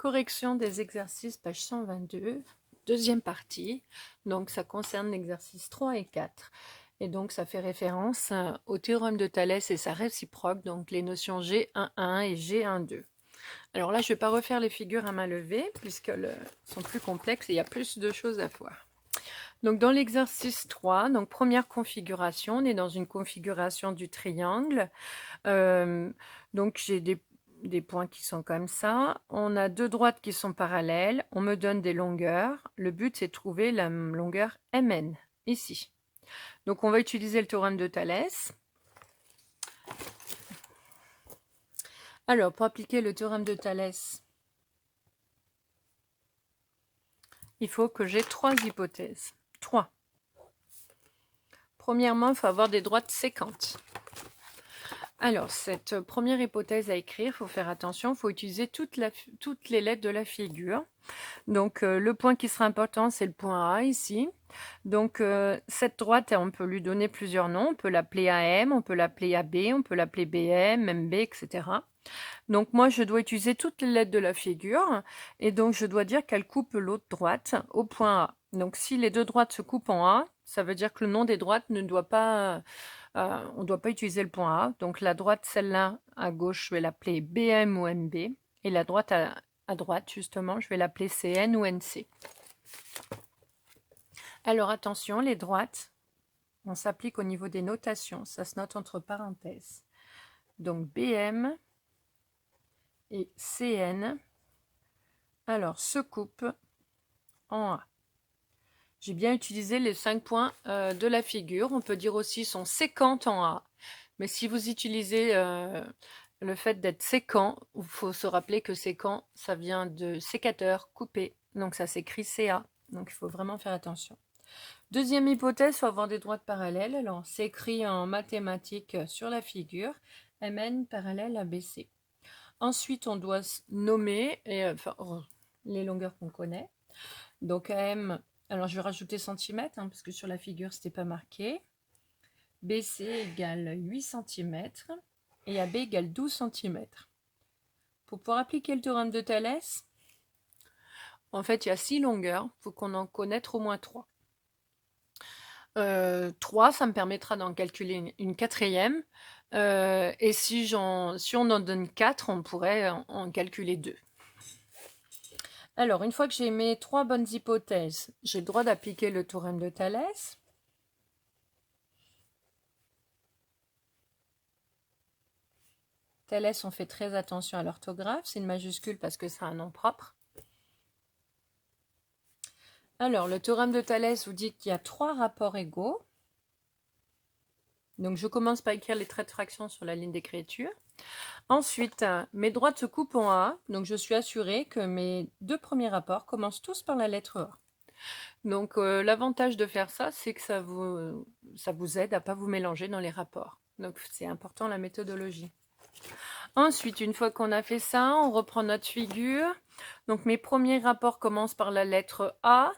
Correction des exercices, page 122, deuxième partie. Donc, ça concerne l'exercice 3 et 4. Et donc, ça fait référence au théorème de Thalès et sa réciproque, donc les notions G11 et G12. Alors là, je ne vais pas refaire les figures à main levée, puisqu'elles sont plus complexes et il y a plus de choses à voir. Donc, dans l'exercice 3, donc première configuration, on est dans une configuration du triangle. Donc, j'ai des points qui sont comme ça. On a deux droites qui sont parallèles. On me donne des longueurs. Le but, c'est de trouver la longueur MN, ici. Donc, on va utiliser le théorème de Thalès. Alors, pour appliquer le théorème de Thalès, il faut que j'ai trois hypothèses. 3. Premièrement, il faut avoir des droites séquentes. Alors, cette première hypothèse à écrire, il faut faire attention, il faut utiliser toutes les lettres de la figure. Donc, le point qui sera important, c'est le point A ici. Donc, cette droite, on peut lui donner plusieurs noms. On peut l'appeler AM, on peut l'appeler AB, on peut l'appeler BM, MB, etc. Donc, moi, je dois utiliser toutes les lettres de la figure. Et donc, je dois dire qu'elle coupe l'autre droite au point A. Donc, si les deux droites se coupent en A, ça veut dire que le nom des droites ne doit pas... on ne doit pas utiliser le point A. Donc, la droite, celle-là, à gauche, je vais l'appeler BM ou MB. Et la droite à droite, justement, je vais l'appeler CN ou NC. Alors, attention, les droites, on s'applique au niveau des notations. Ça se note entre parenthèses. Donc, BM et CN, alors, se coupent en A. J'ai bien utilisé les 5 points de la figure. On peut dire aussi sont séquentes en A. Mais si vous utilisez le fait d'être séquent, il faut se rappeler que séquent, ça vient de sécateur, coupé. Donc ça s'écrit CA. Donc il faut vraiment faire attention. Deuxième hypothèse, il faut avoir des droites parallèles. Alors c'est écrit en mathématiques sur la figure. MN parallèle à BC. Ensuite, on doit nommer les longueurs qu'on connaît. Donc AM, alors je vais rajouter centimètres, parce que sur la figure, ce n'était pas marqué. BC égale 8 cm et AB égale 12 cm. Pour pouvoir appliquer le théorème de Thalès, en fait, il y a 6 longueurs, il faut qu'on en connaisse au moins 3. 3, ça me permettra d'en calculer une quatrième. Et si on en donne 4, on pourrait en calculer 2. Alors, une fois que j'ai mes 3 bonnes hypothèses, j'ai le droit d'appliquer le théorème de Thalès. Thalès, on fait très attention à l'orthographe. C'est une majuscule parce que c'est un nom propre. Alors, le théorème de Thalès vous dit qu'il y a 3 rapports égaux. Donc, je commence par écrire les traits de fraction sur la ligne d'écriture. Ensuite, mes droites se coupent en A. Donc, je suis assurée que mes 2 premiers rapports commencent tous par la lettre A. Donc, l'avantage de faire ça, c'est que ça vous aide à ne pas vous mélanger dans les rapports. Donc, c'est important la méthodologie. Ensuite, une fois qu'on a fait ça, on reprend notre figure. Donc, mes premiers rapports commencent par la lettre A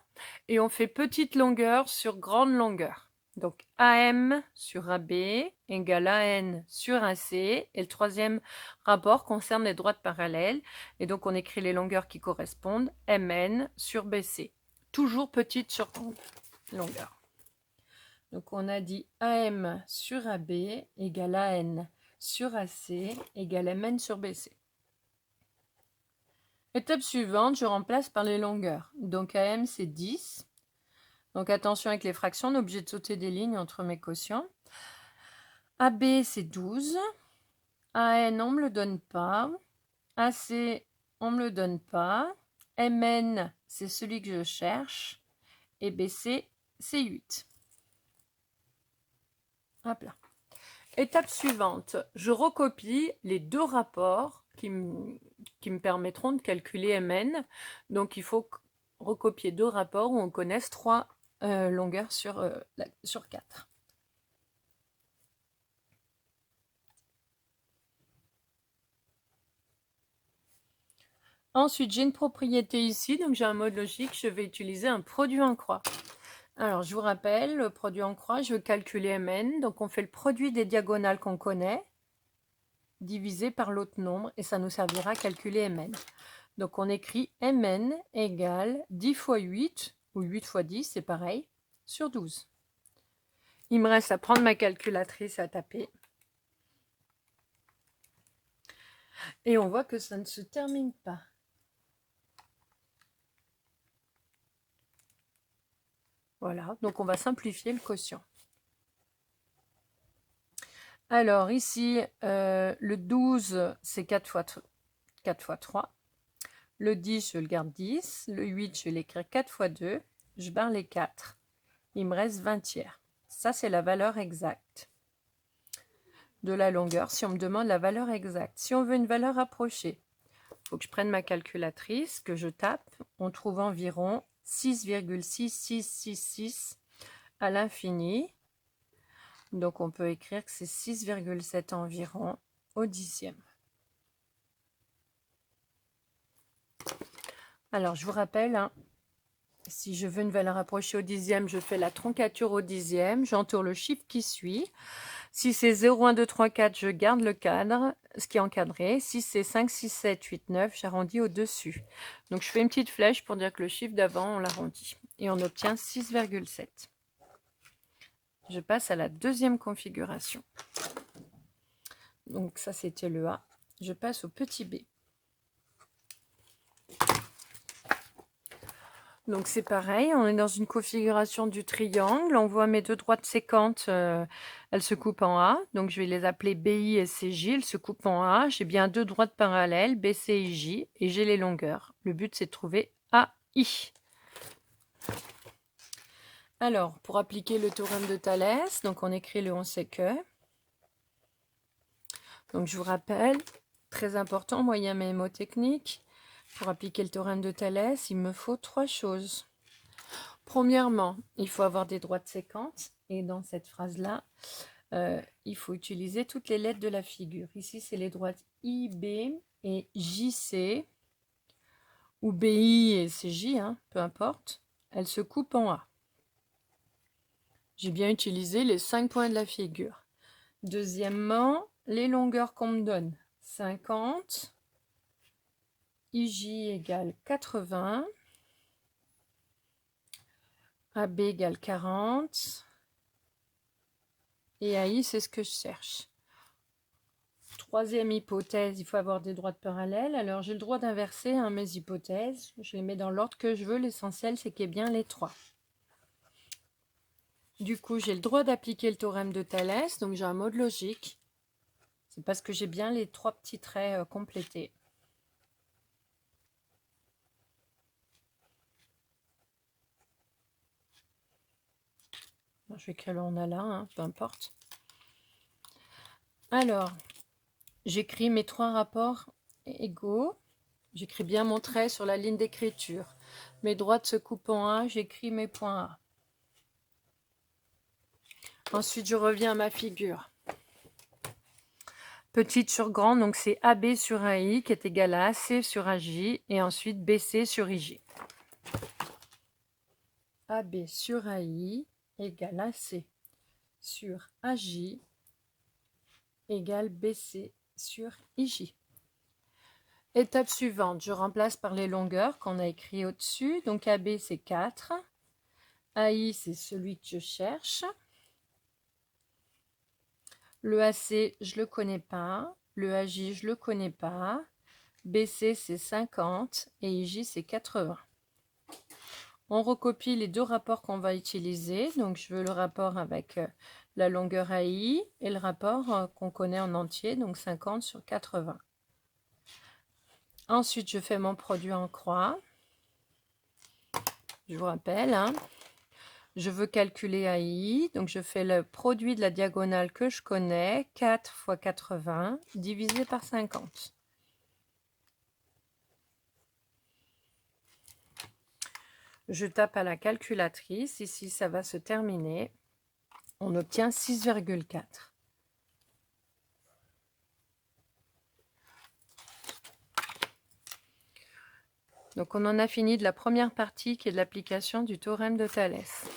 et on fait petite longueur sur grande longueur. Donc, AM sur AB égale AN sur AC. Et le troisième rapport concerne les droites parallèles. Et donc, on écrit les longueurs qui correspondent. MN sur BC. Toujours petite sur grande longueur. Donc, on a dit AM sur AB égale AN sur AC égale MN sur BC. Étape suivante, je remplace par les longueurs. Donc AM, c'est 10. Donc attention avec les fractions, on est obligé de sauter des lignes entre mes quotients. AB, c'est 12. AN, on ne me le donne pas. AC, on ne me le donne pas. MN, c'est celui que je cherche. Et BC, c'est 8. Hop là. Étape suivante, je recopie les 2 rapports qui me permettront de calculer MN. Donc, il faut recopier 2 rapports où on connaisse 3 longueurs sur 4. Ensuite, j'ai une propriété ici, donc j'ai un mode logique, je vais utiliser un produit en croix. Alors, je vous rappelle, le produit en croix, je veux calculer Mn, donc on fait le produit des diagonales qu'on connaît, divisé par l'autre nombre, et ça nous servira à calculer Mn. Donc on écrit Mn égale 10 fois 8, ou 8 fois 10, c'est pareil, sur 12. Il me reste à prendre ma calculatrice à taper. Et on voit que ça ne se termine pas. Voilà, donc on va simplifier le quotient. Alors ici, le 12, c'est 4 fois 3. Le 10, je le garde 10. Le 8, je vais l'écrire 4 fois 2. Je barre les 4. Il me reste 20 tiers. Ça, c'est la valeur exacte de la longueur, si on me demande la valeur exacte. Si on veut une valeur approchée, il faut que je prenne ma calculatrice, que je tape. On trouve environ 6,6666 à l'infini. Donc, on peut écrire que c'est 6,7 environ au dixième. Alors, je vous rappelle, hein, si je veux une valeur approchée au dixième, je fais la troncature au dixième, j'entoure le chiffre qui suit. Si c'est 0, 1, 2, 3, 4, je garde le cadre, ce qui est encadré. Si c'est 5, 6, 7, 8, 9, j'arrondis au-dessus. Donc, je fais une petite flèche pour dire que le chiffre d'avant, on l'arrondit. Et on obtient 6,7. Je passe à la deuxième configuration. Donc, ça, c'était le A. Je passe au petit b. Donc, c'est pareil. On est dans une configuration du triangle. On voit mes deux droites séquentes. Elles se coupent en A. Donc, je vais les appeler BI et CJ. Elles se coupent en A. J'ai bien deux droites parallèles, BC et J. Et j'ai les longueurs. Le but, c'est de trouver AI. Alors, pour appliquer le théorème de Thalès, donc on écrit le on sait que. Donc, je vous rappelle, très important, moyen mémotechnique. Pour appliquer le théorème de Thalès, il me faut 3 choses. Premièrement, il faut avoir des droites séquentes. Et dans cette phrase-là, il faut utiliser toutes les lettres de la figure. Ici, c'est les droites IB et JC, ou BI et CJ, hein, peu importe. Elles se coupent en A. J'ai bien utilisé les 5 points de la figure. Deuxièmement, les longueurs qu'on me donne. 50, IJ égale 80, AB égale 40, et AI, c'est ce que je cherche. Troisième hypothèse, il faut avoir des droites parallèles. Alors, j'ai le droit d'inverser mes hypothèses. Je les mets dans l'ordre que je veux. L'essentiel, c'est qu'il y ait bien les 3. Du coup, j'ai le droit d'appliquer le théorème de Thalès. Donc, j'ai un mode logique. C'est parce que j'ai bien les 3 petits traits complétés. Je vais écrire le on a là, hein, peu importe. Alors, j'écris mes 3 rapports égaux. J'écris bien mon trait sur la ligne d'écriture. Mes droites se coupent en A, j'écris mes points A. Ensuite, je reviens à ma figure. Petite sur grande, donc c'est AB sur AI qui est égal à AC sur AJ et ensuite BC sur IJ. AB sur AI égale AC sur AJ égale BC sur IJ. Étape suivante, je remplace par les longueurs qu'on a écrit au-dessus. Donc AB c'est 4, AI c'est celui que je cherche. Le AC, je ne le connais pas. Le AJ, je ne le connais pas. BC, c'est 50 et IJ, c'est 80. On recopie les deux rapports qu'on va utiliser. Donc, je veux le rapport avec la longueur AI et le rapport qu'on connaît en entier, donc 50 sur 80. Ensuite, je fais mon produit en croix. Je vous rappelle, hein. Je veux calculer AI, donc je fais le produit de la diagonale que je connais, 4 fois 80, divisé par 50. Je tape à la calculatrice, ici ça va se terminer. On obtient 6,4. Donc on en a fini de la première partie qui est de l'application du théorème de Thalès.